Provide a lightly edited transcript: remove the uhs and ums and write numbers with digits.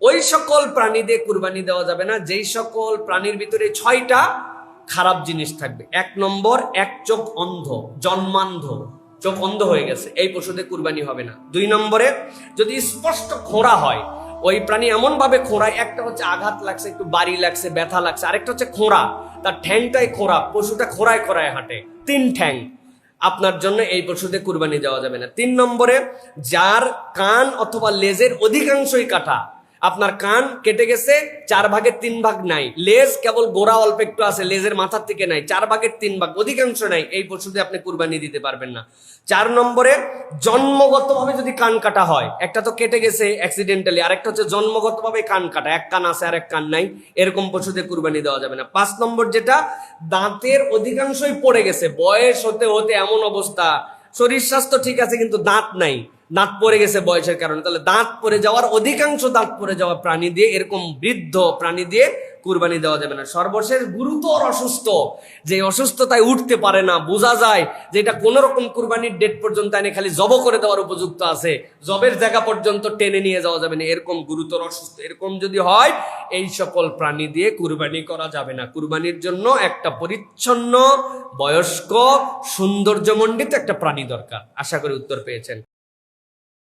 ওই সকল প্রাণী দিয়ে কুরবানি দেওয়া যাবে না যেই সকল প্রাণীর ভিতরে 6টা খারাপ জিনিস থাকবে। 1 নম্বর, এক চোখ অন্ধ, জন্মান্ধ, চোখ অন্ধ হয়ে গেছে, এই পশুতে কুরবানি হবে না। 2 নম্বরে যদি স্পষ্ট খোঁড়া হয়, ওই প্রাণী এমন ভাবে খোঁড়ায়, একটা হচ্ছে আঘাত লাগছে, একটু বাড়ি লাগছে, ব্যথা লাগছে, আরেকটা হচ্ছে খোঁড়া, তার ঠ্যাংটাই খোঁড়া, পশুটা খোঁড়ায় খোঁড়ায় হাঁটে, 3 ঠ্যাং, আপনার জন্য এই পশুতে কুরবানি দেওয়া যাবে না। 3 নম্বরে, যার কান অথবা লেজের অধিকাংশই কাটা, আপনার কান কেটে গেছে, 4 ভাগের 3 ভাগ নাই, লেজ কেবল গোড়া অল্প একটু আছে, লেজের মাথার থেকে নাই, 4 ভাগের 3 ভাগ, অধিকাংশ নাই, এই পশুতে আপনি কুরবানি দিতে পারবেন না। 4 নম্বরে, জন্মগতভাবে যদি কান কাটা হয়, একটা তো কেটে গেছে অ্যাক্সিডেন্টালি, আরেকটা হচ্ছে জন্মগতভাবে কান কাটা, এক কান আছে আর এক কান নাই, এরকম পশুতে কুরবানি দেওয়া যাবে না। 5 নম্বর, যেটা দাঁতের অধিকাংশই পড়ে গেছে, বয়স হতে হতে এমন অবস্থা, শরীর স্বাস্থ্য ঠিক আছে কিন্তু দাঁত নাই, দাঁত পড়ে গেছে বয়সের কারণে, তাহলে দাঁত পড়ে যাওয়ার, অধিকাংশ দাঁত পড়ে যাওয়া প্রাণী দিয়ে, এরকম বৃদ্ধ প্রাণী দিয়ে কুরবানি দেওয়া যাবে না। সর্বশেষ, গুরুতর অসুস্থ, যে অসুস্থতায় উঠতে পারে না, বোঝা যায় যে এটা কোন রকম কুরবানির ডেট পর্যন্ত এনে খালি জব করে দেওয়ার উপযুক্ত আছে, জবের জায়গা পর্যন্ত টেনে নিয়ে যাওয়া যাবে না, এরকম গুরুতর অসুস্থ, এরকম যদি হয়, এই সকল প্রাণী দিয়ে কুরবানি করা যাবে না। কুরবানির জন্য একটা পরিচ্ছন্ন, বয়স্ক, সৌন্দর্যমণ্ডিত একটা প্রাণী দরকার। আশা করি উত্তর পেয়েছেন।